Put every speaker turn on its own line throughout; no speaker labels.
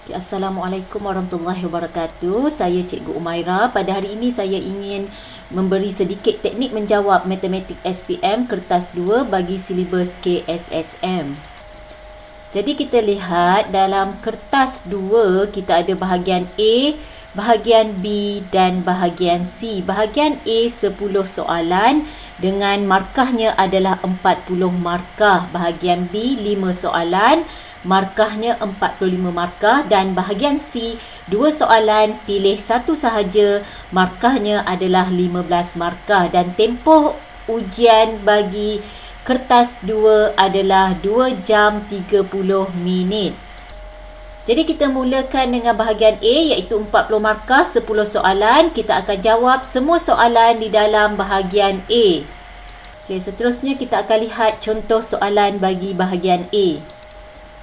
Assalamualaikum warahmatullahi wabarakatuh. Saya Cikgu Umaira. Pada hari ini saya ingin memberi sedikit teknik menjawab Matematik SPM Kertas 2 bagi silibus KSSM. Jadi kita lihat dalam Kertas 2 kita ada bahagian A, bahagian B dan bahagian C. Bahagian A 10 soalan dengan markahnya adalah 40 markah. Bahagian B 5 soalan, markahnya 45 markah, dan bahagian C 2 soalan, pilih satu sahaja, markahnya adalah 15 markah, dan tempoh ujian bagi kertas 2 adalah 2 jam 30 minit. Jadi kita mulakan dengan bahagian A iaitu 40 markah 10 soalan. Kita akan jawab semua soalan di dalam bahagian A. Okey, seterusnya kita akan lihat contoh soalan bagi bahagian A.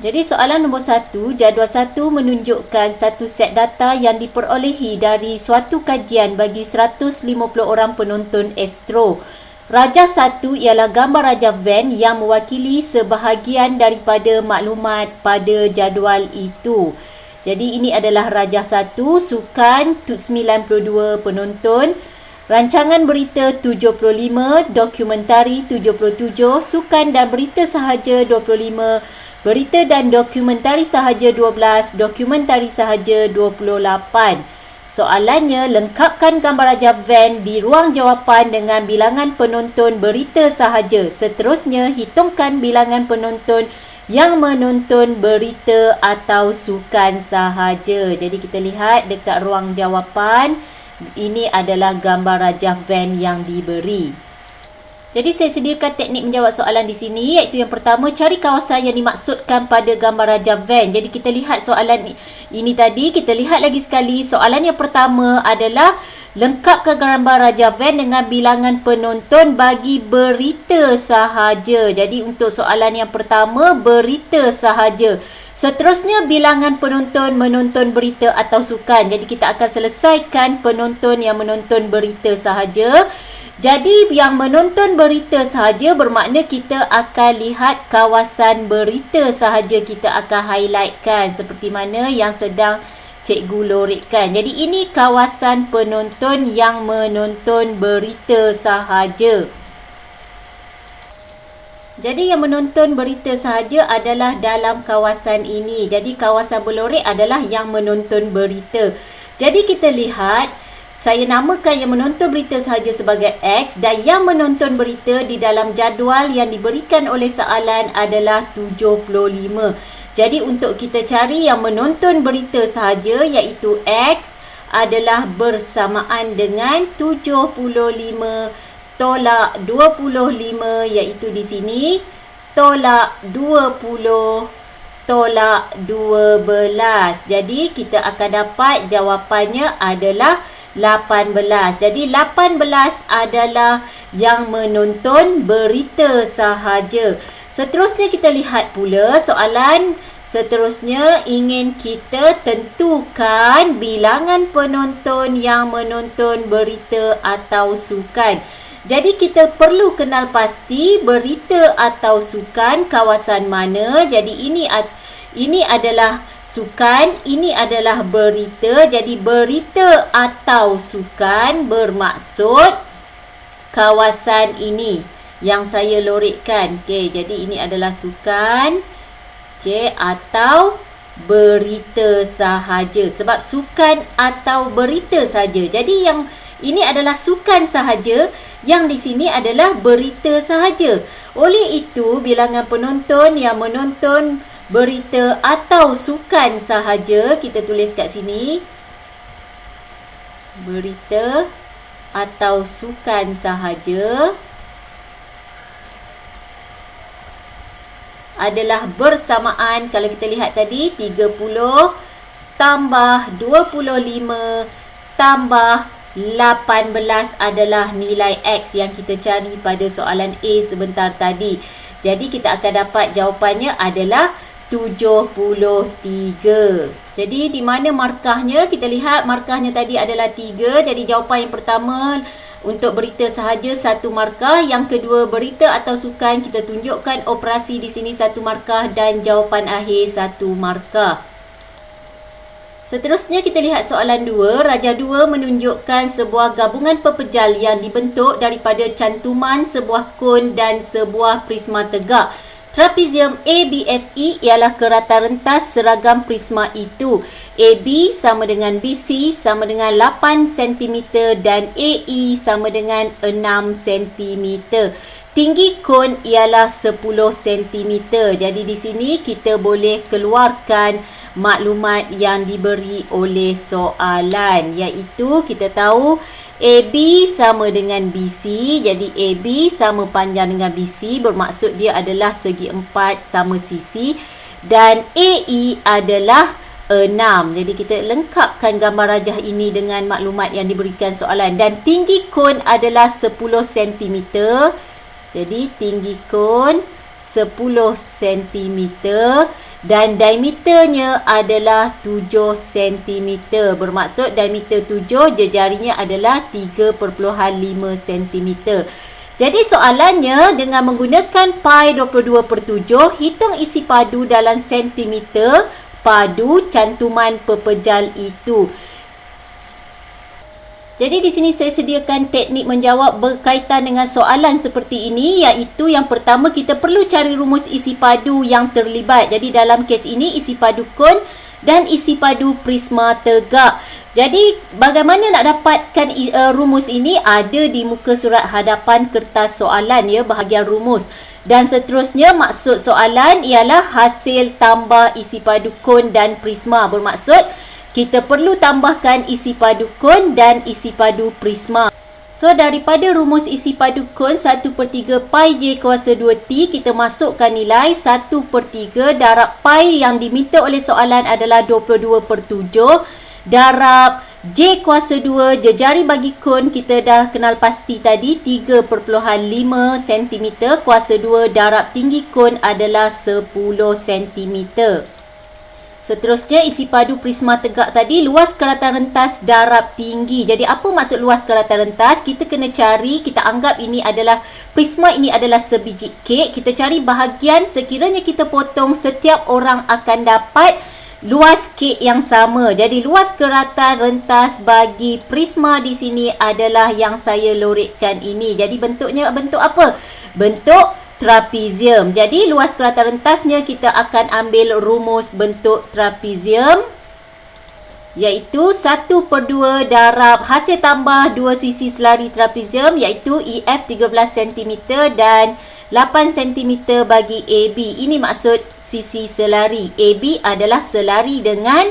Jadi soalan nombor 1, jadual 1 menunjukkan satu set data yang diperolehi dari suatu kajian bagi 150 orang penonton Astro. Rajah 1 ialah gambar rajah van yang mewakili sebahagian daripada maklumat pada jadual itu. Jadi ini adalah rajah 1, sukan 92 penonton, rancangan berita 75, dokumentari 77, sukan dan berita sahaja 25, berita dan dokumentari sahaja 12, dokumentari sahaja 28. Soalannya, lengkapkan gambar rajah van di ruang jawapan dengan bilangan penonton berita sahaja. Seterusnya, hitungkan bilangan penonton yang menonton berita atau sukan sahaja. Jadi kita lihat dekat ruang jawapan, ini adalah gambar rajah van yang diberi. Jadi saya sediakan teknik menjawab soalan di sini, iaitu yang pertama, cari kawasan yang dimaksudkan pada gambar rajah van. Jadi kita lihat soalan ini tadi, kita lihat lagi sekali. Soalan yang pertama adalah lengkapkan gambar rajah van dengan bilangan penonton bagi berita sahaja. Jadi untuk soalan yang pertama, berita sahaja. Seterusnya bilangan penonton menonton berita atau sukan. Jadi kita akan selesaikan penonton yang menonton berita sahaja. Jadi yang menonton berita sahaja bermakna kita akan lihat kawasan berita sahaja, kita akan highlightkan seperti mana yang sedang cikgu lorikkan. Jadi ini kawasan penonton yang menonton berita sahaja. Jadi yang menonton berita sahaja adalah dalam kawasan ini. Jadi kawasan berlorek adalah yang menonton berita. Jadi kita lihat, saya namakan yang menonton berita sahaja sebagai X, dan yang menonton berita di dalam jadual yang diberikan oleh soalan adalah 75. Jadi untuk kita cari yang menonton berita sahaja iaitu X adalah bersamaan dengan 75 tolak 25, iaitu di sini tolak 20 tolak 12. Jadi kita akan dapat jawapannya adalah 18. Jadi 18 adalah yang menonton berita sahaja. Seterusnya kita lihat pula soalan seterusnya, ingin kita tentukan bilangan penonton yang menonton berita atau sukan. Jadi kita perlu kenal pasti berita atau sukan kawasan mana. Jadi ini adalah sukan, ini adalah berita. Jadi berita atau sukan bermaksud kawasan ini yang saya lorikkan. Okey, jadi ini adalah sukan, okey, atau berita sahaja. Sebab sukan atau berita sahaja. Jadi yang ini adalah sukan sahaja, yang di sini adalah berita sahaja. Oleh itu, bilangan penonton yang menonton berita atau sukan sahaja, kita tulis kat sini, berita atau sukan sahaja adalah bersamaan, kalau kita lihat tadi, 30 tambah 25 tambah 18 adalah nilai X yang kita cari pada soalan A sebentar tadi. Jadi kita akan dapat jawapannya adalah 73. Jadi di mana markahnya? Kita lihat markahnya tadi adalah 3. Jadi jawapan yang pertama untuk berita sahaja 1 markah, yang kedua berita atau sukan, kita tunjukkan operasi di sini 1 markah, dan jawapan akhir 1 markah. Seterusnya kita lihat soalan 2. Rajah 2 menunjukkan sebuah gabungan pepejal yang dibentuk daripada cantuman sebuah kon dan sebuah prisma tegak. Trapezium ABFE ialah kerata rentas seragam prisma itu. AB sama dengan BC sama dengan 8 cm dan AE sama dengan 6 cm. Tinggi kon ialah 10 cm. Jadi di sini kita boleh keluarkan maklumat yang diberi oleh soalan, iaitu kita tahu AB sama dengan BC. Jadi AB sama panjang dengan BC, bermaksud dia adalah segi 4 sama sisi, dan AE adalah 6. Jadi kita lengkapkan gambar rajah ini dengan maklumat yang diberikan soalan. Dan tinggi kon adalah 10 cm. Jadi tinggi kon 10 cm dan diameternya adalah 7 cm. Bermaksud diameter 7, jejarinya adalah 3.5 cm. Jadi soalannya dengan menggunakan pi 22/7, hitung isi padu dalam sentimeter padu cantuman pepejal itu. Jadi di sini saya sediakan teknik menjawab berkaitan dengan soalan seperti ini, iaitu yang pertama kita perlu cari rumus isi padu yang terlibat. Jadi dalam kes ini isi padu kon dan isi padu prisma tegak. Jadi bagaimana nak dapatkan rumus ini? Ada di muka surat hadapan kertas soalan, bahagian rumus. Dan seterusnya maksud soalan ialah hasil tambah isi padu kon dan prisma. Bermaksud kita perlu tambahkan isi padu kon dan isi padu prisma. So, daripada rumus isi padu kon 1/3 pi j kuasa 2t, kita masukkan nilai 1/3 darab pi yang diminta oleh soalan adalah 22/7 darab j kuasa 2, jejari bagi kon kita dah kenal pasti tadi 3.5 cm kuasa 2 darab tinggi kon adalah 10 cm. Seterusnya isi padu prisma tegak tadi, luas kerata rentas darab tinggi. Jadi apa maksud luas kerata rentas? Kita kena cari, kita anggap ini adalah prisma, ini adalah sebiji kek. Kita cari bahagian sekiranya kita potong, setiap orang akan dapat luas kek yang sama. Jadi luas kerata rentas bagi prisma di sini adalah yang saya lorekkan ini. Jadi bentuknya bentuk apa? Bentuk trapezium. Jadi luas kerata rentasnya kita akan ambil rumus bentuk trapezium, iaitu 1/2 darab hasil tambah dua sisi selari trapezium, iaitu EF 13 cm dan 8 cm bagi AB. Ini maksud sisi selari. AB adalah selari dengan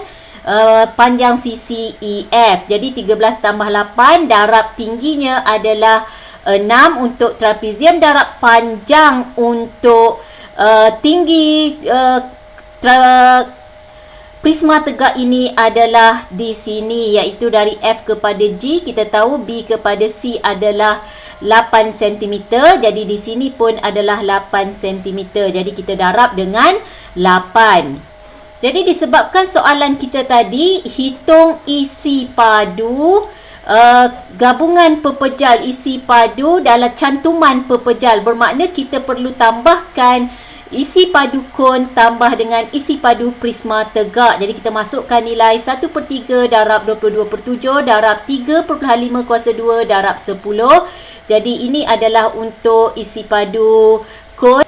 panjang sisi EF. Jadi 13 tambah 8 darab tingginya adalah 6 untuk trapezium, darab panjang untuk tinggi prisma tegak ini adalah di sini, iaitu dari F kepada G. Kita tahu B kepada C adalah 8 cm. Jadi di sini pun adalah 8 cm. Jadi kita darab dengan 8. Jadi disebabkan soalan kita tadi hitung isi padu gabungan pepejal isi padu dalam cantuman pepejal, bermakna kita perlu tambahkan isi padu kon tambah dengan isi padu prisma tegak. Jadi kita masukkan nilai 1/3 darab 22/7 darab 3.5 kuasa 2 darab 10. Jadi ini adalah untuk isi padu kon.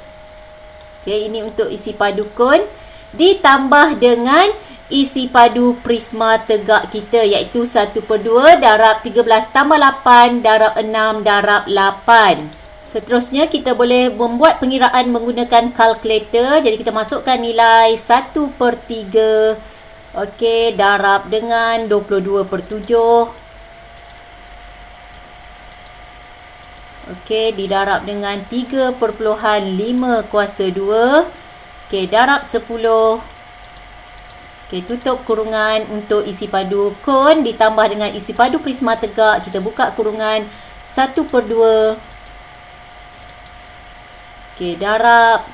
Okay, ini untuk isi padu kon ditambah dengan isi padu prisma tegak kita, iaitu 1/2 darab 13 tambah 8 darab 6 darab 8. Seterusnya kita boleh membuat pengiraan menggunakan kalkulator. Jadi kita masukkan nilai 1/3 okey, darab dengan 22/7. Okey, didarab dengan 3.5 kuasa 2. Okey, darab 10. Okey, tutup kurungan untuk isi padu kon ditambah dengan isi padu prisma tegak. Kita buka kurungan 1/2. Okey, darab.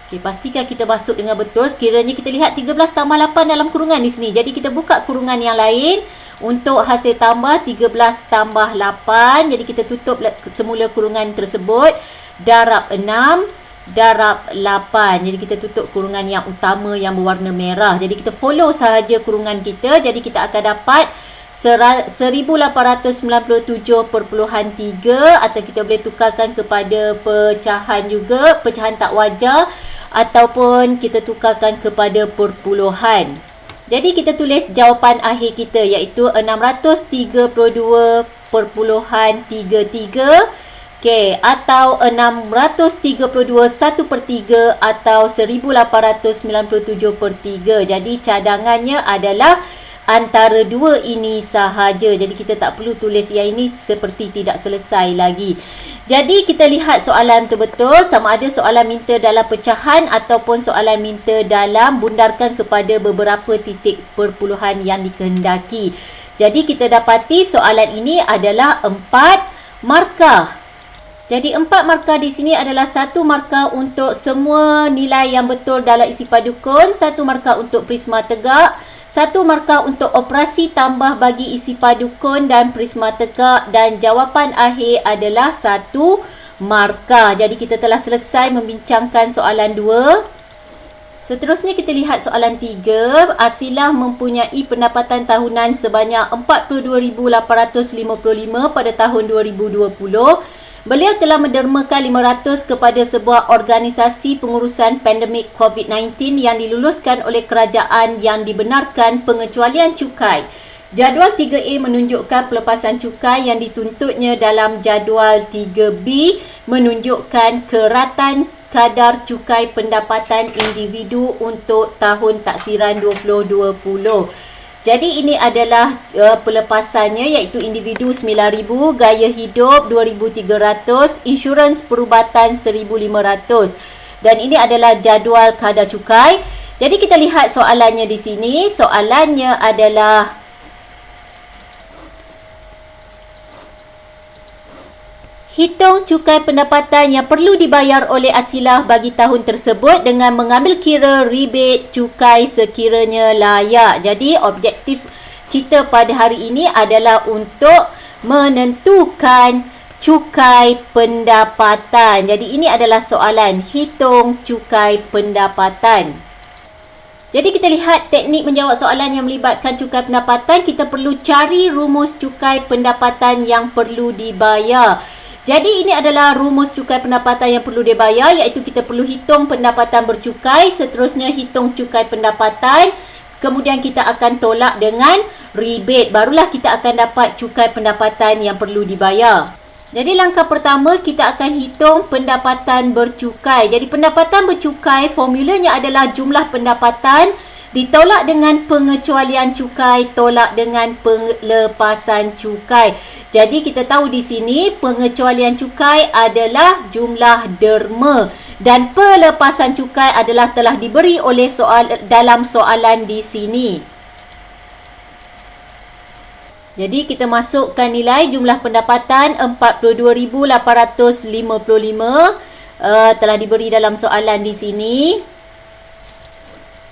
Okey, pastikan kita masuk dengan betul. Sekiranya kita lihat 13 tambah 8 dalam kurungan di sini. Jadi kita buka kurungan yang lain untuk hasil tambah 13 tambah 8. Jadi kita tutup semula kurungan tersebut. Darab 6. darab 8. Jadi kita tutup kurungan yang utama yang berwarna merah. Jadi kita follow sahaja kurungan kita. Jadi kita akan dapat 1897.3 atau kita boleh tukarkan kepada pecahan juga, pecahan tak wajar, ataupun kita tukarkan kepada perpuluhan. Jadi kita tulis jawapan akhir kita iaitu 632.33, okey, atau 632 1/3 atau 1897/3. Jadi cadangannya adalah antara dua ini sahaja. Jadi kita tak perlu tulis yang ini seperti tidak selesai lagi. Jadi kita lihat soalan betul-betul, sama ada soalan minta dalam pecahan ataupun soalan minta dalam bundarkan kepada beberapa titik perpuluhan yang dikehendaki. Jadi kita dapati soalan ini adalah 4 markah. Jadi 4 markah di sini adalah 1 markah untuk semua nilai yang betul dalam isi padukun, 1 markah untuk prisma tegak, 1 markah untuk operasi tambah bagi isi padukun dan prisma tegak, dan jawapan akhir adalah 1 markah. Jadi kita telah selesai membincangkan soalan 2. Seterusnya kita lihat soalan 3. Asilah mempunyai pendapatan tahunan sebanyak 42,855 pada tahun 2020. Beliau telah mendermakan 500 kepada sebuah organisasi pengurusan pandemik COVID-19 yang diluluskan oleh kerajaan yang dibenarkan pengecualian cukai. Jadual 3A menunjukkan pelepasan cukai yang dituntutnya dalam jadual 3B menunjukkan keratan kadar cukai pendapatan individu untuk tahun taksiran 2020. Jadi ini adalah pelepasannya iaitu individu 9,000, gaya hidup 2,300, insurans perubatan 1,500. Dan ini adalah jadual kadar cukai. Jadi kita lihat soalannya di sini. Soalannya adalah hitung cukai pendapatan yang perlu dibayar oleh Asilah bagi tahun tersebut dengan mengambil kira rebate cukai sekiranya layak. Jadi objektif kita pada hari ini adalah untuk menentukan cukai pendapatan. Jadi ini adalah soalan hitung cukai pendapatan. Jadi kita lihat teknik menjawab soalan yang melibatkan cukai pendapatan. Kita perlu cari rumus cukai pendapatan yang perlu dibayar. Jadi ini adalah rumus cukai pendapatan yang perlu dibayar, iaitu kita perlu hitung pendapatan bercukai, seterusnya hitung cukai pendapatan, kemudian kita akan tolak dengan rebate, barulah kita akan dapat cukai pendapatan yang perlu dibayar. Jadi langkah pertama kita akan hitung pendapatan bercukai. Jadi pendapatan bercukai formulanya adalah jumlah pendapatan ditolak dengan pengecualian cukai tolak dengan pelepasan cukai. Jadi kita tahu di sini pengecualian cukai adalah jumlah derma dan pelepasan cukai adalah telah diberi oleh dalam soalan di sini. Jadi kita masukkan nilai jumlah pendapatan 42,855 telah diberi dalam soalan di sini.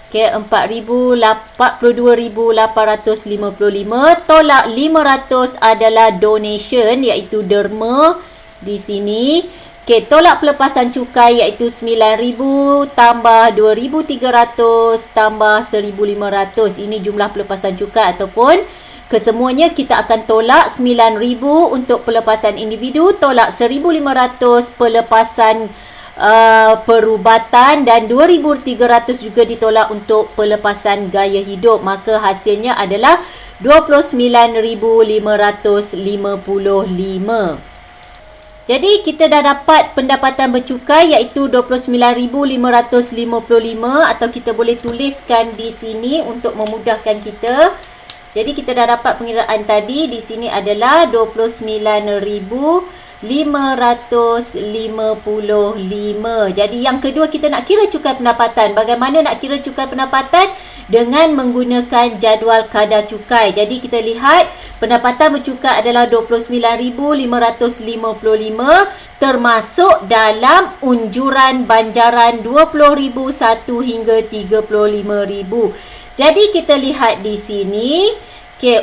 Okey, 42,855 tolak 500 adalah donation iaitu derma di sini. Okey, tolak pelepasan cukai iaitu 9,000 tambah 2,300 tambah 1,500. Ini jumlah pelepasan cukai ataupun kesemuanya kita akan tolak 9,000 untuk pelepasan individu, tolak 1,500 pelepasan perubatan dan 2,300 juga ditolak untuk pelepasan gaya hidup. Maka hasilnya adalah 29,555. Jadi kita dah dapat pendapatan bercukai iaitu 29,555 atau kita boleh tuliskan di sini untuk memudahkan kita. Jadi kita dah dapat pengiraan tadi, di sini adalah 29,555. Jadi yang kedua kita nak kira cukai pendapatan. Bagaimana nak kira cukai pendapatan? Dengan menggunakan jadual kadar cukai. Jadi kita lihat pendapatan bercukai adalah 29,555 termasuk dalam unjuran banjaran 20,000 1 hingga 35,000. Jadi kita lihat di sini,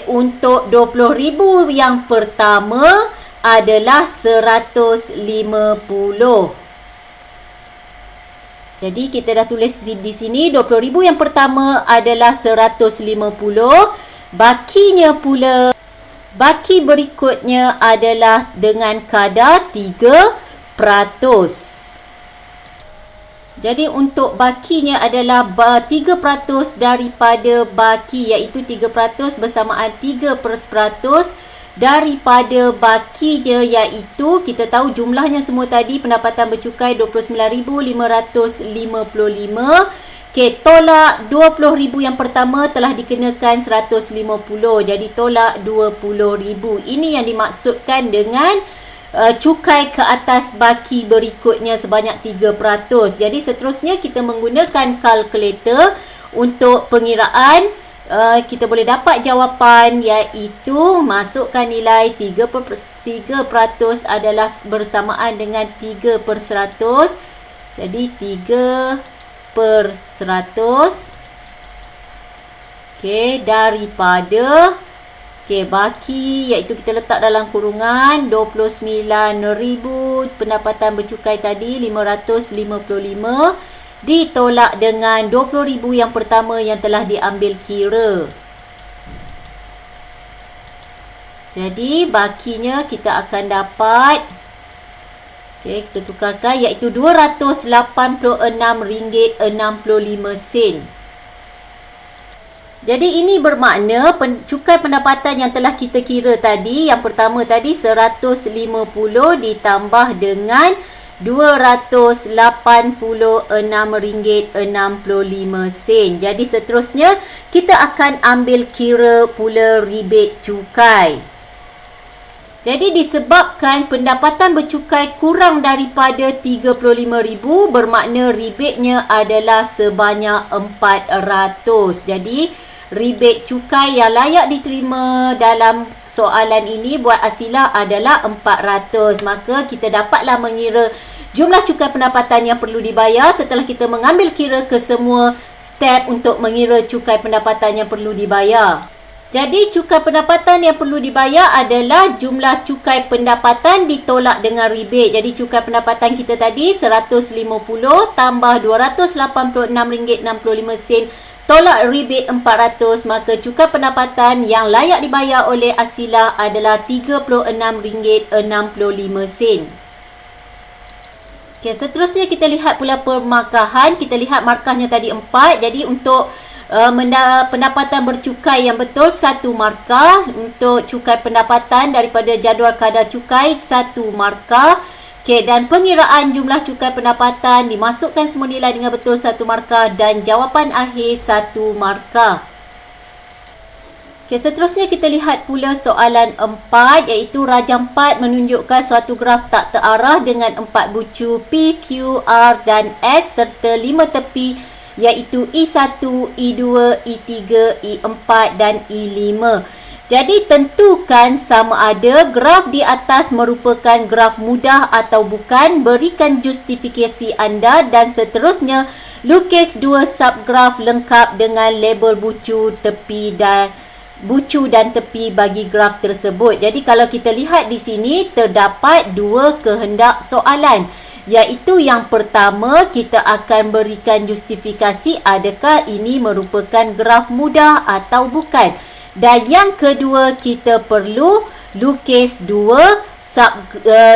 untuk 20,000 yang pertama adalah 150. Jadi kita dah tulis di sini 20,000 yang pertama adalah 150. Baki berikutnya adalah dengan kadar 3%. Jadi untuk bakinya adalah 3% daripada baki, iaitu 3% bersamaan 3% daripada bakinya, iaitu kita tahu jumlahnya semua tadi pendapatan bercukai 29,555. Okey, tolak 20,000 yang pertama telah dikenakan 150. Jadi tolak 20,000. Ini yang dimaksudkan dengan cukai ke atas baki berikutnya sebanyak 3%. Jadi seterusnya kita menggunakan kalkulator untuk pengiraan. Kita boleh dapat jawapan, iaitu masukkan nilai 3% adalah bersamaan dengan 3%. Jadi 3%. Okey, daripada baki, iaitu kita letak dalam kurungan 29,000 pendapatan bercukai tadi 555 ditolak dengan 20,000 yang pertama yang telah diambil kira. Jadi bakinya kita akan dapat, kita tukarkan, iaitu RM286.65. Jadi ini bermakna cukai pendapatan yang telah kita kira tadi, yang pertama tadi 150 ditambah dengan RM286.65. Jadi seterusnya kita akan ambil kira pula rebate cukai. Jadi disebabkan pendapatan bercukai kurang daripada 35,000, bermakna rebate-nya adalah sebanyak 400. Jadi rebate cukai yang layak diterima dalam soalan ini buat Asila adalah 400. Maka kita dapatlah mengira jumlah cukai pendapatan yang perlu dibayar setelah kita mengambil kira ke semua step untuk mengira cukai pendapatan yang perlu dibayar. Jadi cukai pendapatan yang perlu dibayar adalah jumlah cukai pendapatan ditolak dengan rebate. Jadi cukai pendapatan kita tadi 150 tambah RM286.65 tolak rebate 400, maka cukai pendapatan yang layak dibayar oleh Asila adalah RM36.65. Okey, seterusnya kita lihat pula permarkahan. Kita lihat markahnya tadi 4. Jadi untuk pendapatan bercukai yang betul 1 markah. Untuk cukai pendapatan daripada jadual kadar cukai 1 markah. Okey, dan pengiraan jumlah cukai pendapatan dimasukkan semua nilai dengan betul 1 markah dan jawapan akhir 1 markah. Okey, seterusnya kita lihat pula soalan 4, iaitu rajam 4 menunjukkan suatu graf tak terarah dengan 4 bucu P, Q, R dan S serta 5 tepi, iaitu E1, E2, E3, E4 dan E5. Jadi tentukan sama ada graf di atas merupakan graf mudah atau bukan. Berikan justifikasi anda dan seterusnya lukis 2 subgraf lengkap dengan label bucu dan tepi bagi graf tersebut. Jadi kalau kita lihat di sini terdapat 2 kehendak soalan, iaitu yang pertama kita akan berikan justifikasi adakah ini merupakan graf mudah atau bukan. Dan yang kedua kita perlu lukis 2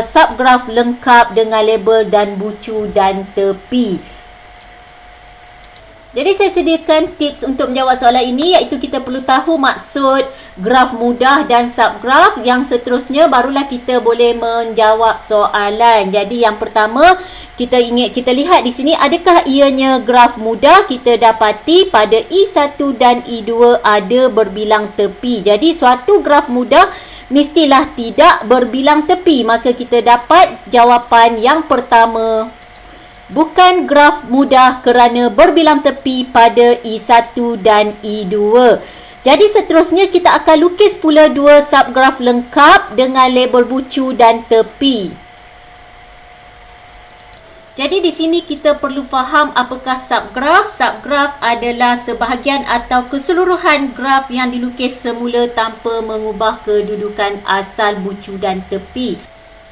subgraf lengkap dengan label dan bucu dan tepi. Jadi saya sediakan tips untuk menjawab soalan ini, iaitu kita perlu tahu maksud graf mudah dan subgraf. Yang seterusnya barulah kita boleh menjawab soalan. Jadi yang pertama kita lihat di sini, adakah ianya graf mudah? Kita dapati pada E1 dan E2 ada berbilang tepi. Jadi suatu graf mudah mestilah tidak berbilang tepi. Maka kita dapat jawapan yang pertama, bukan graf mudah kerana berbilang tepi pada E1 dan E2. Jadi seterusnya kita akan lukis pula 2 subgraf lengkap dengan label bucu dan tepi. Jadi di sini kita perlu faham apakah subgraf. Subgraf adalah sebahagian atau keseluruhan graf yang dilukis semula tanpa mengubah kedudukan asal bucu dan tepi.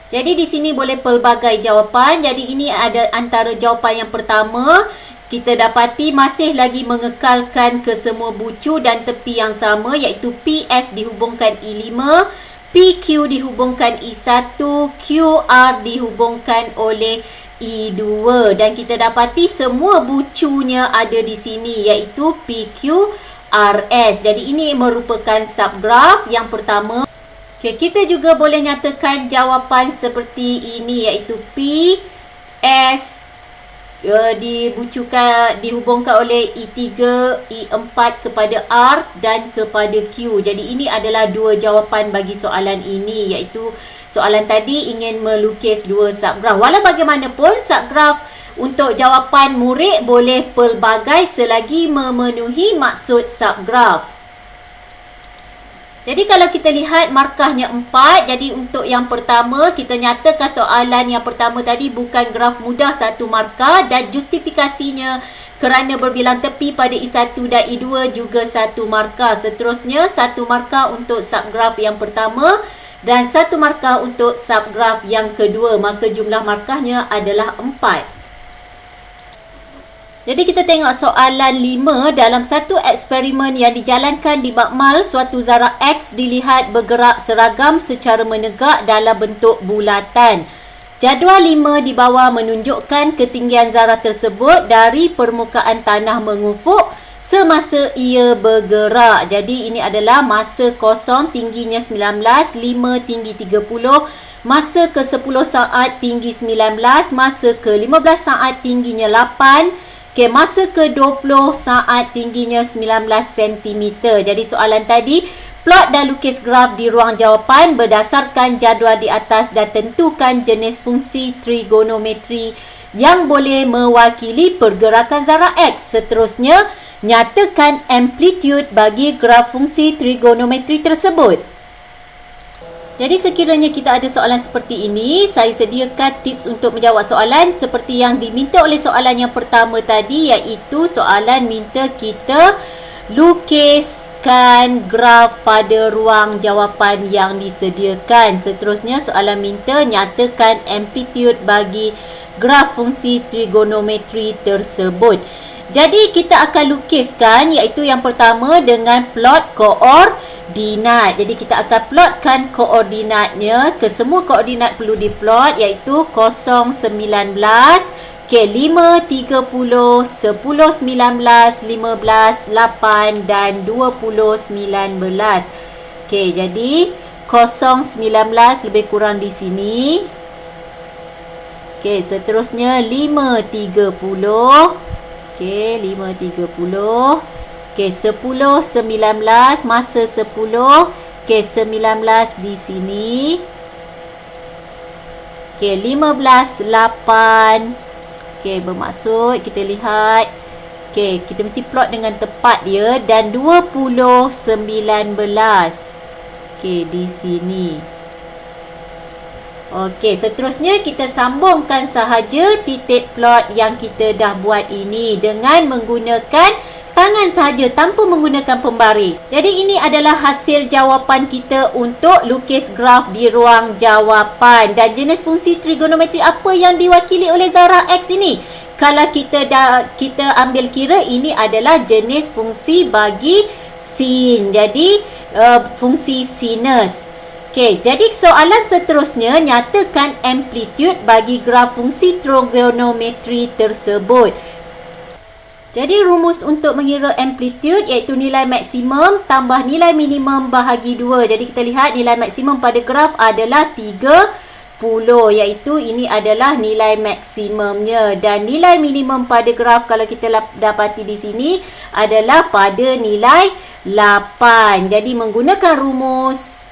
Jadi di sini boleh pelbagai jawapan. Jadi ini ada antara jawapan yang pertama. Kita dapati masih lagi mengekalkan kesemua bucu dan tepi yang sama, iaitu PS dihubungkan I5, PQ dihubungkan I1, QR dihubungkan oleh I2, dan kita dapati semua bucunya ada di sini, iaitu PQRS. Jadi ini merupakan subgraf yang pertama. Okay, kita juga boleh nyatakan jawapan seperti ini, iaitu PS dihubungkan oleh I3, I4 kepada R dan kepada Q. Jadi ini adalah dua jawapan bagi soalan ini, iaitu soalan tadi ingin melukis dua subgraf. Walau bagaimanapun, subgraf untuk jawapan murid boleh pelbagai selagi memenuhi maksud subgraf. Jadi kalau kita lihat markahnya 4, jadi untuk yang pertama kita nyatakan soalan yang pertama tadi bukan graf mudah, 1 markah, dan justifikasinya kerana berbilang tepi pada I1 dan I2 juga 1 markah. Seterusnya 1 markah untuk subgraf yang pertama dan 1 markah untuk subgraf yang kedua, maka jumlah markahnya adalah 4. Jadi kita tengok soalan 5. Dalam satu eksperimen yang dijalankan di makmal, suatu zarah X dilihat bergerak seragam secara menegak dalam bentuk bulatan. Jadual 5 di bawah menunjukkan ketinggian zarah tersebut dari permukaan tanah mengufuk semasa ia bergerak. Jadi ini adalah masa kosong tingginya 19, 5 tinggi 30, masa ke 10 saat tinggi 19, masa ke 15 saat tingginya 8, okay, masa ke-20 saat tingginya 19 cm. Jadi soalan tadi, plot dan lukis graf di ruang jawapan berdasarkan jadual di atas dan tentukan jenis fungsi trigonometri yang boleh mewakili pergerakan zarah X. Seterusnya, nyatakan amplitude bagi graf fungsi trigonometri tersebut. Jadi sekiranya kita ada soalan seperti ini, saya sediakan tips untuk menjawab soalan seperti yang diminta oleh soalan yang pertama tadi, iaitu soalan minta kita lukiskan graf pada ruang jawapan yang disediakan. Seterusnya soalan minta nyatakan amplitude bagi graf fungsi trigonometri tersebut. Jadi kita akan lukiskan, iaitu yang pertama dengan plot koordinat. Jadi kita akan plotkan koordinatnya. Kesemua koordinat perlu diplot, iaitu 0, 19, okay, 5, 30, 10, 19, 15, 8 dan 20, 19. Okay, jadi 0, 19 lebih kurang di sini. Okay, seterusnya 5, 30. Okey, 5, 30. Okey, 10, 19. Masa 10. Okey, 19 di sini. Okey, 15, 8. Okey, bermaksud kita lihat. Okey, kita mesti plot dengan tepat dia. Dan 20, 19. Okey, di sini. Okey, seterusnya kita sambungkan sahaja titik plot yang kita dah buat ini dengan menggunakan tangan sahaja tanpa menggunakan pembaris. Jadi ini adalah hasil jawapan kita untuk lukis graf di ruang jawapan. Dan jenis fungsi trigonometri apa yang diwakili oleh zarah X ini? Kalau kita ambil kira, ini adalah jenis fungsi bagi sin. Jadi fungsi sinus. Okey, jadi soalan seterusnya, nyatakan amplitude bagi graf fungsi trigonometri tersebut. Jadi rumus untuk mengira amplitude iaitu nilai maksimum tambah nilai minimum bahagi 2. Jadi kita lihat nilai maksimum pada graf adalah 30, iaitu ini adalah nilai maksimumnya. Dan nilai minimum pada graf kalau kita dapati di sini adalah pada nilai 8. Jadi menggunakan rumus,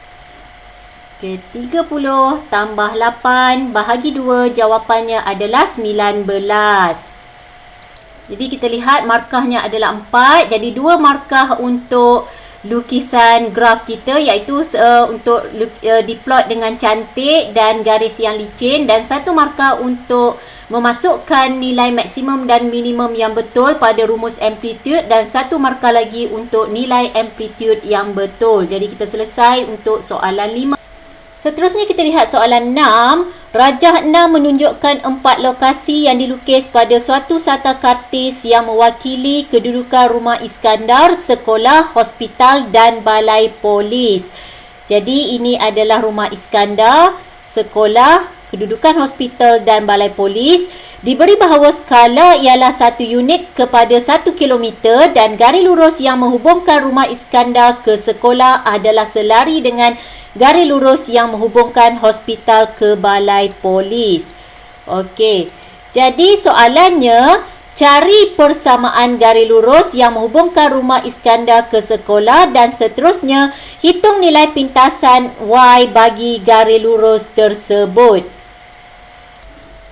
okay, 30 tambah 8 bahagi 2, jawapannya adalah 19. Jadi kita lihat markahnya adalah 4. Jadi 2 markah untuk lukisan graf kita, iaitu untuk diplot dengan cantik dan garis yang licin, dan 1 markah untuk memasukkan nilai maksimum dan minimum yang betul pada rumus amplitude, dan 1 markah lagi untuk nilai amplitude yang betul. Jadi kita selesai untuk soalan 5. Seterusnya kita lihat soalan 6. Rajah 6 menunjukkan 4 lokasi yang dilukis pada suatu sata kartis yang mewakili kedudukan rumah Iskandar, sekolah, hospital dan balai polis. Jadi ini adalah rumah Iskandar, sekolah, kedudukan hospital dan balai polis. Diberi bahawa skala ialah 1 unit kepada 1 kilometer dan garis lurus yang menghubungkan rumah Iskandar ke sekolah adalah selari dengan garis lurus yang menghubungkan hospital ke balai polis. Okey. Jadi soalannya, cari persamaan garis lurus yang menghubungkan rumah Iskandar ke sekolah dan seterusnya hitung nilai pintasan Y bagi garis lurus tersebut.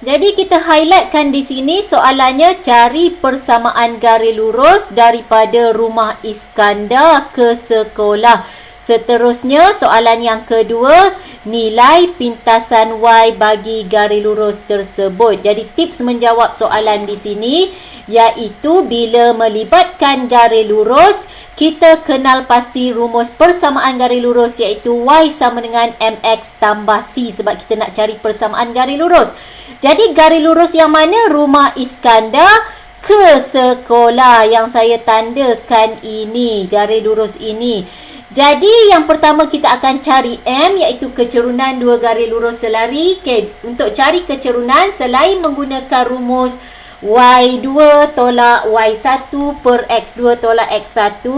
Jadi kita highlightkan di sini soalannya, cari persamaan garis lurus daripada rumah Iskandar ke sekolah. Seterusnya soalan yang kedua, nilai pintasan Y bagi garis lurus tersebut. Jadi tips menjawab soalan di sini iaitu bila melibatkan garis lurus, kita kenal pasti rumus persamaan garis lurus iaitu Y sama dengan MX tambah C sebab kita nak cari persamaan garis lurus. Jadi garis lurus yang mana? Rumah Iskandar ke sekolah yang saya tandakan ini, garis lurus ini. Jadi yang pertama kita akan cari M iaitu kecerunan dua garis lurus selari. Okay, untuk cari kecerunan selain menggunakan rumus Y2 tolak Y1 per X2 tolak X1.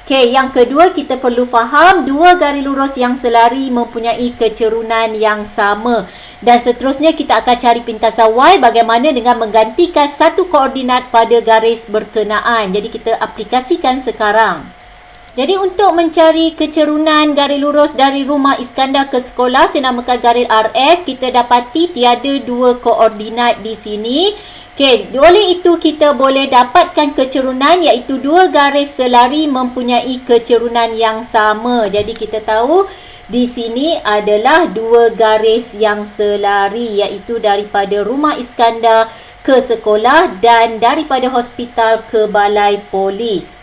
Okay, yang kedua kita perlu faham dua garis lurus yang selari mempunyai kecerunan yang sama. Dan seterusnya kita akan cari pintasan Y bagaimana dengan menggantikan satu koordinat pada garis berkenaan. Jadi kita aplikasikan sekarang. Jadi untuk mencari kecerunan garis lurus dari rumah Iskandar ke sekolah, saya namakan garis RS. Kita dapati tiada dua koordinat di sini. Okey, oleh itu kita boleh dapatkan kecerunan iaitu dua garis selari mempunyai kecerunan yang sama. Jadi kita tahu di sini adalah dua garis yang selari iaitu daripada rumah Iskandar ke sekolah dan daripada hospital ke balai polis.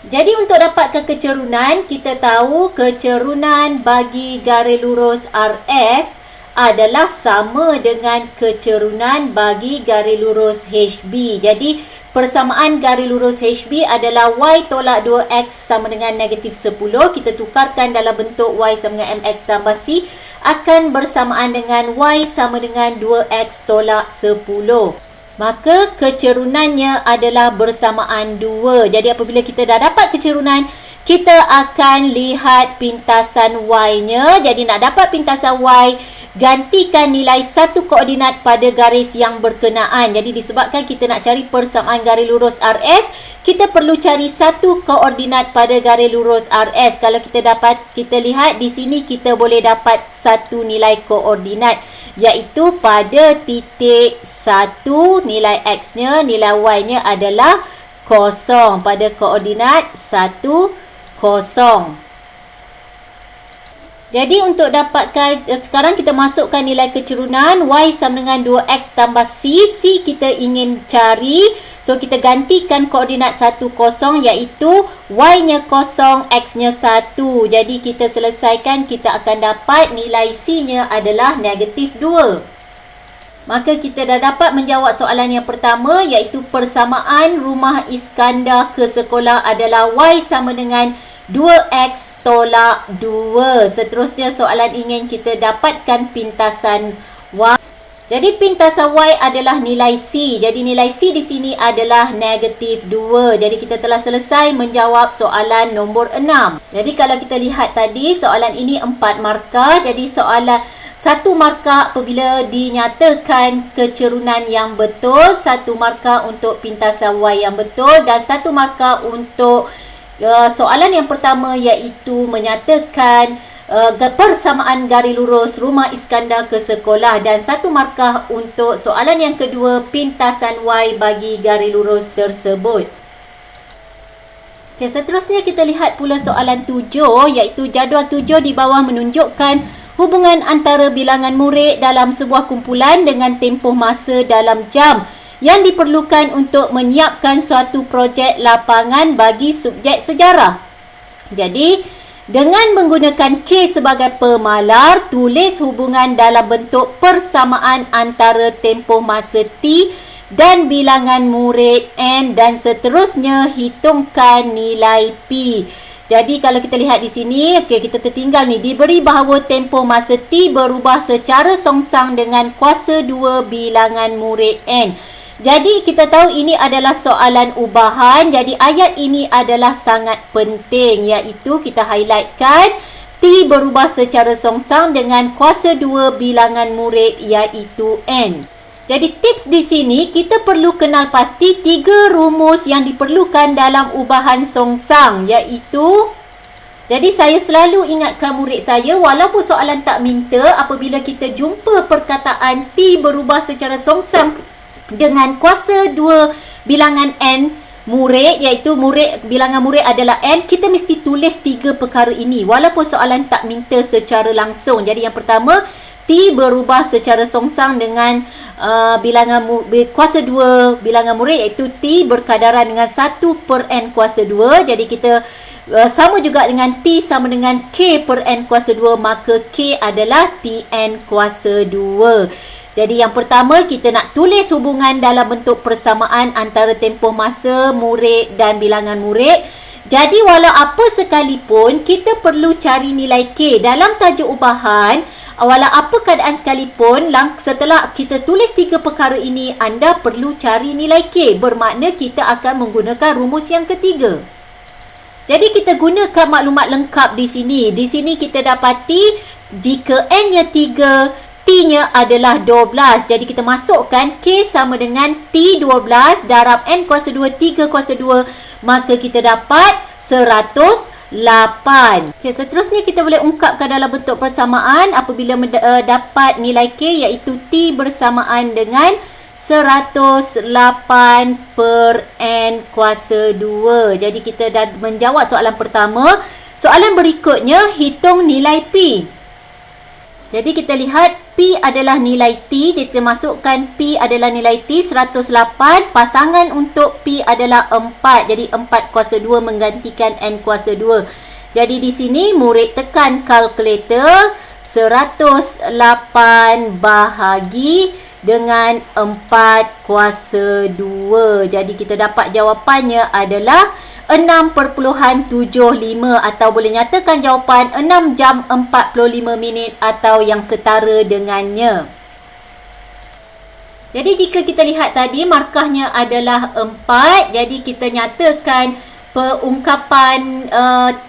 Jadi untuk dapatkan kecerunan, kita tahu kecerunan bagi garis lurus RS adalah sama dengan kecerunan bagi garis lurus HB. Jadi persamaan garis lurus HB adalah Y tolak 2X sama dengan negatif 10. Kita tukarkan dalam bentuk Y sama dengan MX tambah C akan bersamaan dengan Y sama dengan 2X tolak 10. Maka kecerunannya adalah bersamaan 2. Jadi apabila kita dah dapat kecerunan, kita akan lihat pintasan Y-nya. Jadi nak dapat pintasan Y, gantikan nilai satu koordinat pada garis yang berkenaan. Jadi disebabkan kita nak cari persamaan garis lurus RS, kita perlu cari satu koordinat pada garis lurus RS. Kalau kita lihat di sini kita boleh dapat satu nilai koordinat iaitu pada titik 1 nilai X-nya, nilai Y-nya adalah 0 pada koordinat 1, 0. Jadi untuk dapatkan, sekarang kita masukkan nilai kecerunan Y sama dengan 2X tambah C. C kita ingin cari. So kita gantikan koordinat 1, 0 iaitu Y-nya 0, X-nya 1. Jadi kita selesaikan, kita akan dapat nilai C-nya adalah negatif 2. Maka kita dah dapat menjawab soalan yang pertama iaitu persamaan rumah Iskandar ke sekolah adalah Y sama dengan 2X tolak 2. Seterusnya soalan ingin kita dapatkan pintasan Y. Jadi pintasan Y adalah nilai C. Jadi nilai C di sini adalah negatif 2. Jadi kita telah selesai menjawab soalan nombor 6. Jadi kalau kita lihat tadi soalan ini 4 markah. Jadi soalan 1 markah apabila dinyatakan kecerunan yang betul, 1 markah untuk pintasan Y yang betul dan 1 markah untuk soalan yang pertama iaitu menyatakan persamaan garis lurus rumah Iskandar ke sekolah dan 1 markah untuk soalan yang kedua pintasan Y bagi garis lurus tersebut. Okay, seterusnya kita lihat pula soalan 7 iaitu jadual 7 di bawah menunjukkan hubungan antara bilangan murid dalam sebuah kumpulan dengan tempoh masa dalam jam yang diperlukan untuk menyiapkan suatu projek lapangan bagi subjek sejarah. Jadi Dengan menggunakan K sebagai pemalar, tulis hubungan dalam bentuk persamaan antara tempoh masa T dan bilangan murid N dan seterusnya hitungkan nilai P. Jadi kalau kita lihat di sini, okey, kita tertinggal ni, diberi bahawa tempoh masa T berubah secara songsang dengan kuasa 2 bilangan murid N. Jadi kita tahu ini adalah soalan ubahan. Jadi ayat ini adalah sangat penting, iaitu kita highlightkan T berubah secara songsang dengan kuasa 2 bilangan murid iaitu N. Jadi tips di sini, kita perlu kenal pasti 3 rumus yang diperlukan dalam ubahan songsang, iaitu, jadi saya selalu ingatkan murid saya, walaupun soalan tak minta, apabila kita jumpa perkataan T berubah secara songsang dengan kuasa 2 bilangan N murid, iaitu bilangan murid adalah N, kita mesti tulis 3 perkara ini walaupun soalan tak minta secara langsung. Jadi yang pertama, T berubah secara songsang dengan kuasa 2 bilangan murid, iaitu T berkadaran dengan 1 per N kuasa 2. Jadi kita sama juga dengan T sama dengan K per N kuasa 2, maka K adalah Tn kuasa 2. Jadi yang pertama, kita nak tulis hubungan dalam bentuk persamaan antara tempoh masa murid dan bilangan murid. Jadi walau apa sekalipun, kita perlu cari nilai K. Dalam tajuk ubahan, walau apa keadaan sekalipun, setelah kita tulis 3 perkara ini, anda perlu cari nilai K. Bermakna kita akan menggunakan rumus yang ketiga. Jadi kita gunakan maklumat lengkap di sini. Di sini kita dapati jika N-nya 3, T-nya adalah 12. Jadi kita masukkan K sama dengan T12 darab N kuasa 2, 3 kuasa 2. Maka kita dapat 108. Okay, seterusnya kita boleh ungkapkan dalam bentuk persamaan apabila dapat nilai K, iaitu T bersamaan dengan 108 per N kuasa 2. Jadi kita dah menjawab soalan pertama. Soalan berikutnya, hitung nilai P. Jadi kita lihat P adalah nilai T. Kita masukkan P adalah nilai T 108. Pasangan untuk P adalah 4. Jadi 4 kuasa 2 menggantikan N kuasa 2. Jadi di sini murid tekan kalkulator. 108 bahagi dengan 4 kuasa 2. Jadi kita dapat jawapannya adalah 6.75 atau boleh nyatakan jawapan 6 jam 45 minit atau yang setara dengannya. Jadi jika kita lihat tadi markahnya adalah 4, jadi kita nyatakan perungkapan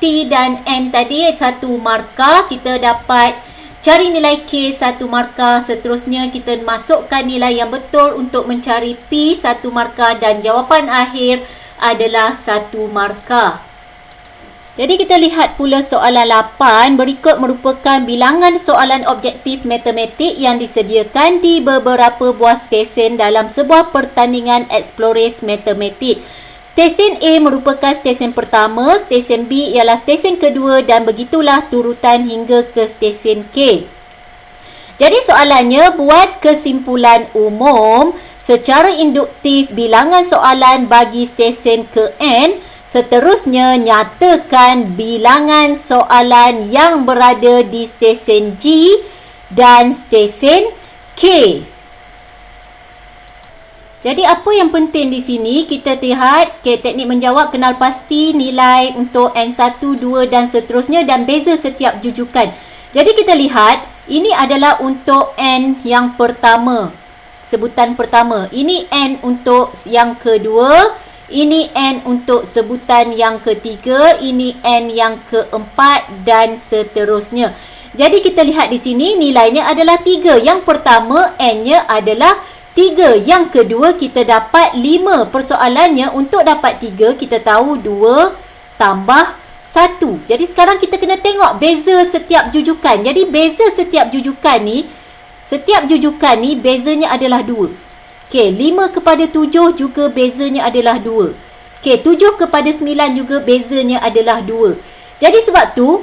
T dan N tadi 1 markah, kita dapat cari nilai K 1 markah. Seterusnya kita masukkan nilai yang betul untuk mencari P 1 markah dan jawapan akhir adalah 1 markah. Jadi kita lihat pula soalan 8. Berikut merupakan bilangan soalan objektif matematik yang disediakan di beberapa buah stesen dalam sebuah pertandingan Explorers matematik. Stesen A merupakan stesen pertama, stesen B ialah stesen kedua dan begitulah turutan hingga ke stesen K. Jadi soalannya, buat kesimpulan umum secara induktif bilangan soalan bagi stesen ke N. Seterusnya, nyatakan bilangan soalan yang berada di stesen G dan stesen K. Jadi apa yang penting di sini, kita lihat teknik menjawab, kenal pasti nilai untuk N1, 2 dan seterusnya dan beza setiap jujukan. Jadi kita lihat, ini adalah untuk N yang pertama, sebutan pertama. Ini N untuk yang kedua, ini N untuk sebutan yang ketiga, ini N yang keempat dan seterusnya. Jadi kita lihat di sini nilainya adalah 3. Yang pertama N-nya adalah 3. Yang kedua kita dapat 5. Persoalannya untuk dapat 3 kita tahu 2 tambah 1. Jadi sekarang kita kena tengok beza setiap jujukan. Jadi beza setiap jujukan ni, bezanya adalah 2. Okey, 5 kepada 7 juga bezanya adalah 2. Okey, 7 kepada 9 juga bezanya adalah 2. Jadi sebab tu,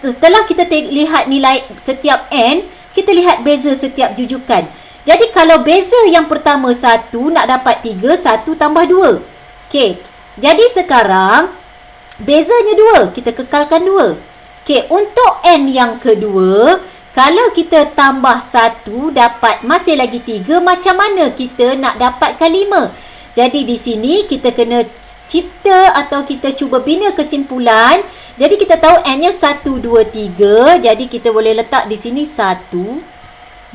setelah kita lihat nilai setiap N, kita lihat beza setiap jujukan. Jadi kalau beza yang pertama 1, nak dapat 3, 1 tambah 2. Okey, jadi sekarang Bezanya 2, kita kekalkan 2. Okey, untuk n yang kedua, kalau kita tambah 1 dapat masih lagi 3, macam mana kita nak dapatkan 5? Jadi di sini kita kena cipta atau kita cuba bina kesimpulan. Jadi kita tahu n-nya 1, 2, 3. Jadi kita boleh letak di sini 1,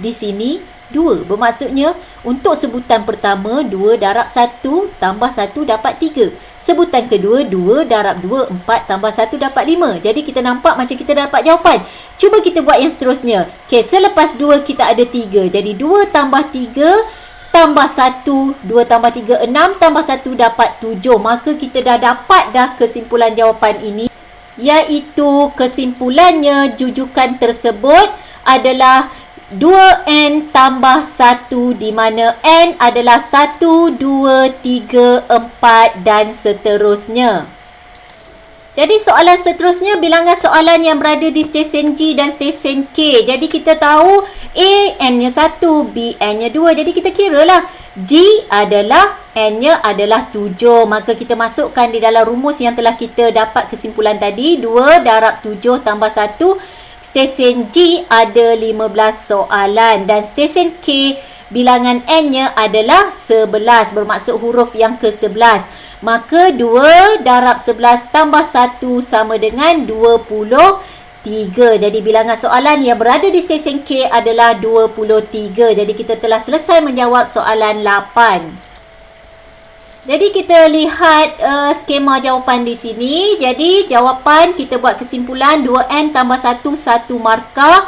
di sini 2. Bermaksudnya untuk sebutan pertama 2 darab 1 tambah 1 dapat 3. Sebutan kedua 2 darab 2 4 tambah 1 dapat 5. Jadi kita nampak macam kita dapat jawapan. Cuba kita buat yang seterusnya. Okey, selepas 2 kita ada 3. Jadi 2 tambah 3 tambah 1, 2 tambah 3, 6 tambah 1 dapat 7. Maka kita dah dapat dah kesimpulan jawapan ini. Iaitu kesimpulannya jujukan tersebut adalah 2n tambah 1 di mana n adalah 1, 2, 3, 4 dan seterusnya. Jadi soalan seterusnya bilangan soalan yang berada di stesen G dan stesen K. Jadi kita tahu A n-nya 1, B n-nya 2. Jadi kita kira lah G adalah n-nya adalah 7. Maka kita masukkan di dalam rumus yang telah kita dapat kesimpulan tadi. 2 darab 7 tambah 1. Stesen G ada 15 soalan dan stesen K bilangan n-nya adalah 11, bermaksud huruf yang ke-11. Maka 2 darab 11 tambah 1 sama dengan 23. Jadi bilangan soalan yang berada di stesen K adalah 23. Jadi kita telah selesai menjawab soalan 8. Jadi kita lihat skema jawapan di sini. Jadi jawapan kita buat kesimpulan 2n tambah 1, 1 markah.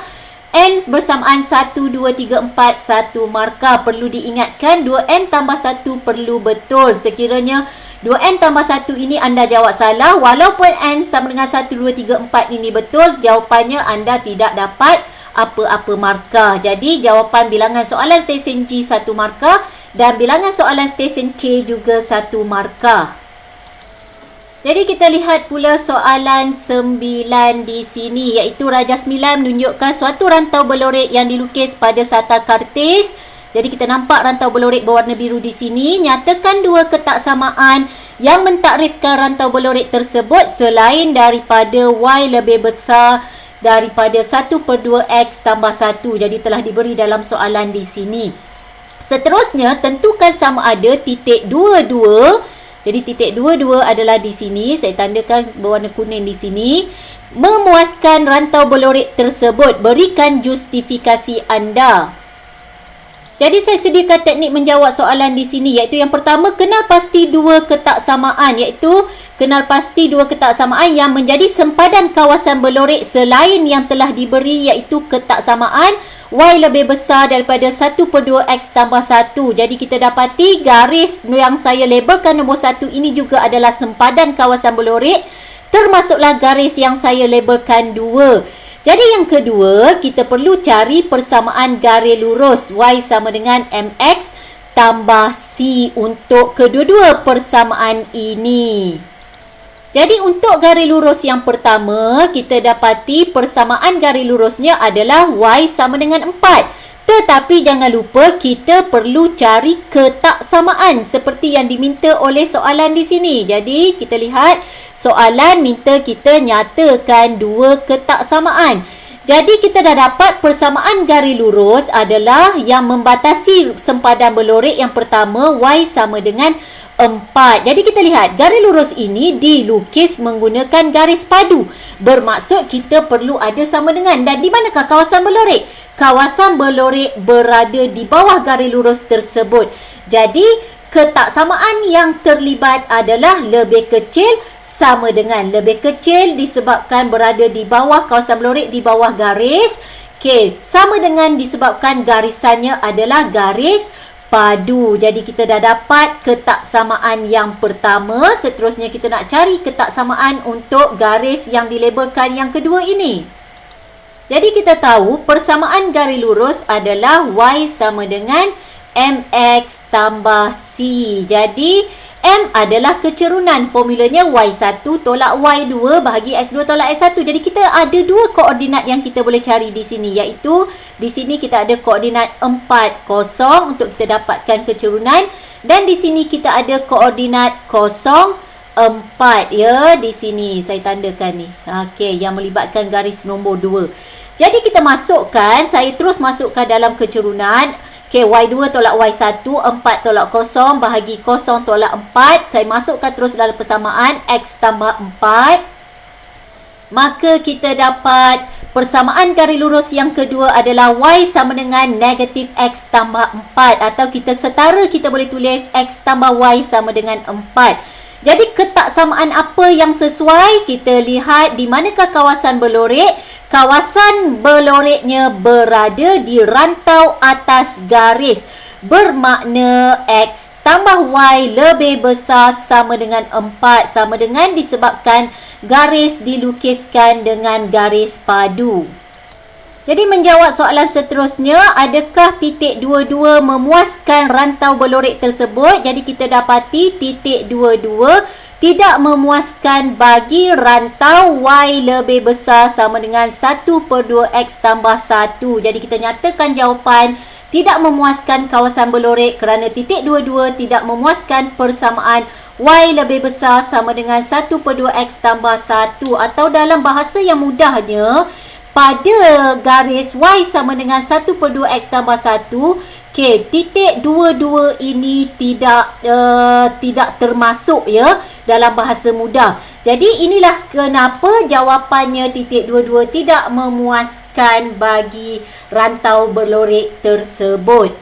N bersamaan 1, 2, 3, 4, 1 markah. Perlu diingatkan 2n tambah 1 perlu betul. Sekiranya 2n tambah 1 ini anda jawab salah. Walaupun n sama dengan 1, 2, 3, 4 ini betul, jawapannya anda tidak dapat apa-apa markah. Jadi jawapan bilangan soalan stesen G 1 markah dan bilangan soalan stesen K juga 1 markah. Jadi kita lihat pula soalan 9 di sini, iaitu Raja 9 menunjukkan suatu rantau berlorek yang dilukis pada sata kartis. Jadi kita nampak rantau berlorek berwarna biru di sini. Nyatakan dua ketaksamaan yang mentakrifkan rantau berlorek tersebut selain daripada Y lebih besar daripada 1/2X tambah 1. Jadi telah diberi dalam soalan di sini. Seterusnya, tentukan sama ada titik 22. Jadi titik 22 adalah di sini. Saya tandakan berwarna kuning di sini. Memuaskan rantau berlorek tersebut. Berikan justifikasi anda. Jadi saya sediakan teknik menjawab soalan di sini, iaitu yang pertama, kenal pasti dua ketaksamaan, iaitu kenal pasti dua ketaksamaan yang menjadi sempadan kawasan berlorek selain yang telah diberi, iaitu ketaksamaan Y lebih besar daripada 1/2X tambah 1. Jadi kita dapati garis yang saya labelkan nombor 1 ini juga adalah sempadan kawasan berlorek, termasuklah garis yang saya labelkan 2. Jadi yang kedua, kita perlu cari persamaan garis lurus Y sama dengan MX tambah C untuk kedua-dua persamaan ini. Jadi untuk garis lurus yang pertama, kita dapati persamaan garis lurusnya adalah Y sama dengan 4. Tetapi jangan lupa kita perlu cari ketaksamaan seperti yang diminta oleh soalan di sini. Jadi kita lihat soalan minta kita nyatakan dua ketaksamaan. Jadi kita dah dapat persamaan garis lurus adalah yang membatasi sempadan berlorek yang pertama Y sama dengan 4. Jadi kita lihat garis lurus ini dilukis menggunakan garis padu. Bermaksud kita perlu ada sama dengan. Dan di manakah kawasan berlorek? Kawasan berlorek berada di bawah garis lurus tersebut. Jadi ketaksamaan yang terlibat adalah lebih kecil sama dengan. Lebih kecil disebabkan berada di bawah kawasan berlorek, di bawah garis. Okey, sama dengan disebabkan garisannya adalah garis padu. Jadi kita dah dapat ketaksamaan yang pertama. Seterusnya kita nak cari ketaksamaan untuk garis yang dilabelkan yang kedua ini. Jadi kita tahu persamaan garis lurus adalah Y sama dengan MX tambah C. Jadi M adalah kecerunan. Formulanya Y1 tolak Y2 bahagi X2 tolak X1. Jadi kita ada dua koordinat yang kita boleh cari di sini, iaitu di sini kita ada koordinat 4, 0 untuk kita dapatkan kecerunan, dan di sini kita ada koordinat 0, 4 ya. Di sini saya tandakan ni. Okey, yang melibatkan garis nombor 2. Jadi kita masukkan, saya terus masukkan dalam kecerunan. Okey, Y2 tolak Y1, 4 tolak 0, bahagi 0 tolak 4. Saya masukkan terus dalam persamaan, X tambah 4. Maka kita dapat persamaan garis lurus yang kedua adalah Y sama dengan negatif X tambah 4. Atau kita setara, kita boleh tulis X tambah Y sama dengan 4. Jadi ketaksamaan apa yang sesuai? Kita lihat di manakah kawasan berlorek. Kawasan berloreknya berada di rantau atas garis. Bermakna X tambah Y lebih besar sama dengan 4. Sama dengan disebabkan garis dilukiskan dengan garis padu. Jadi menjawab soalan seterusnya, adakah titik 22 memuaskan rantau berlorek tersebut? Jadi kita dapati titik 22 tidak memuaskan bagi rantau Y lebih besar sama dengan 1/2X tambah 1. Jadi kita nyatakan jawapan tidak memuaskan kawasan berlorek kerana titik 22 tidak memuaskan persamaan Y lebih besar sama dengan 1/2X tambah 1. Atau dalam bahasa yang mudahnya, pada garis Y sama dengan 1/2X tambah 1, okay, titik 22 ini tidak termasuk ya dalam bahasa mudah. Jadi inilah kenapa jawapannya titik 22 tidak memuaskan bagi rantau berlorek tersebut.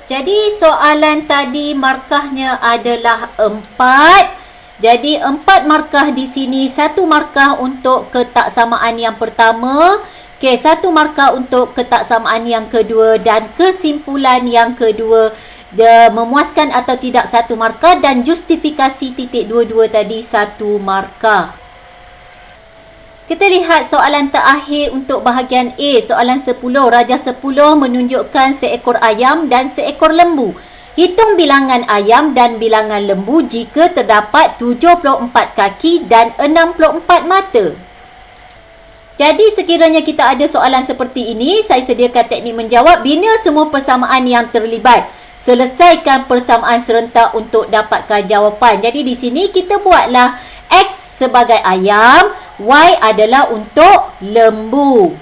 Jadi soalan tadi markahnya adalah 4. Jadi 4 markah di sini, 1 markah untuk ketaksamaan yang pertama, okey, 1 markah untuk ketaksamaan yang kedua dan kesimpulan yang kedua memuaskan atau tidak 1 markah dan justifikasi titik 22 tadi 1 markah. Kita lihat soalan terakhir untuk bahagian A, soalan 10. Rajah 10 menunjukkan seekor ayam dan seekor lembu. Hitung bilangan ayam dan bilangan lembu jika terdapat 74 kaki dan 64 mata. Jadi sekiranya kita ada soalan seperti ini, saya sediakan teknik menjawab. Bina semua persamaan yang terlibat. Selesaikan persamaan serentak untuk dapatkan jawapan. Jadi di sini kita buatlah X sebagai ayam, Y adalah untuk lembu.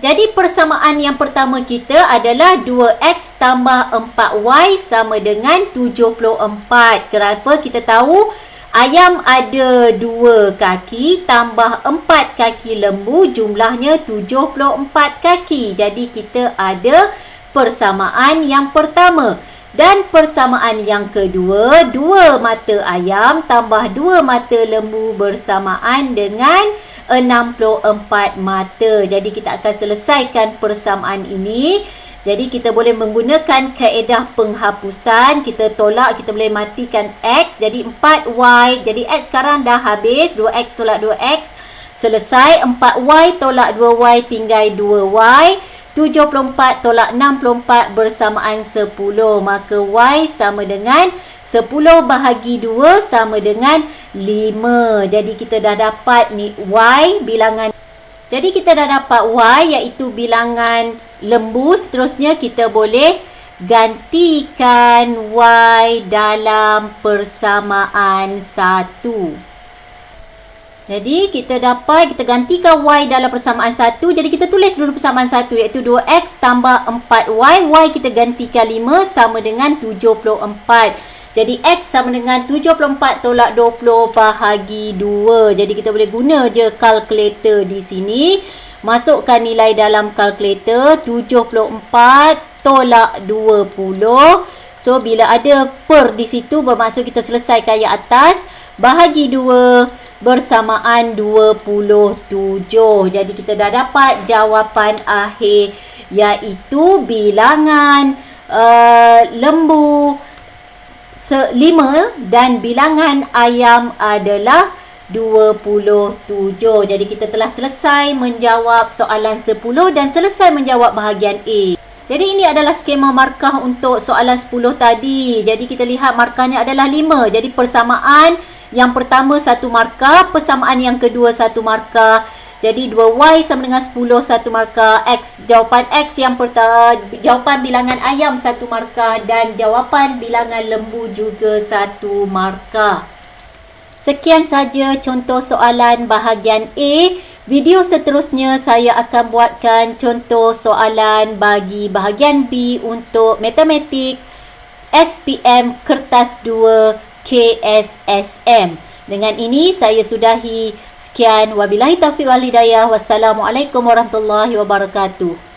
Jadi persamaan yang pertama kita adalah 2X tambah 4Y sama dengan 74. Kenapa kita tahu ayam ada 2 kaki tambah 4 kaki lembu, jumlahnya 74 kaki. Jadi kita ada persamaan yang pertama. Dan persamaan yang kedua, 2 mata ayam tambah 2 mata lembu bersamaan dengan 64 mata. Jadi kita akan selesaikan persamaan ini. Jadi kita boleh menggunakan kaedah penghapusan. Kita tolak, kita boleh matikan X. Jadi 4Y. Jadi X sekarang dah habis. 2X tolak 2X. Selesai. 4Y tolak 2Y tinggal 2Y. 74 tolak 64 bersamaan 10. Maka Y sama dengan 10 bahagi 2 sama dengan 5. Jadi kita dah dapat ni Y bilangan. Jadi kita dah dapat Y iaitu bilangan lembu. Seterusnya kita boleh gantikan Y dalam persamaan 1. Jadi kita gantikan Y dalam persamaan 1. Jadi kita tulis dulu persamaan 1 iaitu 2X tambah 4Y. Y kita gantikan 5 sama dengan 74. Jadi X sama dengan 74 tolak 20 bahagi 2. Jadi kita boleh guna je kalkulator di sini. Masukkan nilai dalam kalkulator. 74 tolak 20. So bila ada per di situ bermaksud kita selesaikan yang atas. Bahagi 2 bersamaan 27. Jadi kita dah dapat jawapan akhir iaitu bilangan lembu 5 dan bilangan ayam adalah 27. Jadi kita telah selesai menjawab soalan 10 dan selesai menjawab bahagian A. Jadi ini adalah skema markah untuk soalan 10 tadi. Jadi kita lihat markahnya adalah 5. Jadi persamaan yang pertama 1 markah, persamaan yang kedua 1 markah. Jadi 2Y sama dengan 10, 1 markah. X, jawapan X yang pertama, jawapan bilangan ayam 1 markah dan jawapan bilangan lembu juga 1 markah. Sekian saja contoh soalan bahagian A. Video seterusnya saya akan buatkan contoh soalan bagi bahagian B untuk matematik SPM Kertas 2 KSSM. Dengan ini saya sudahi. Sekian, wabillahi taufiq wal hidayah. Wassalamualaikum warahmatullahi wabarakatuh.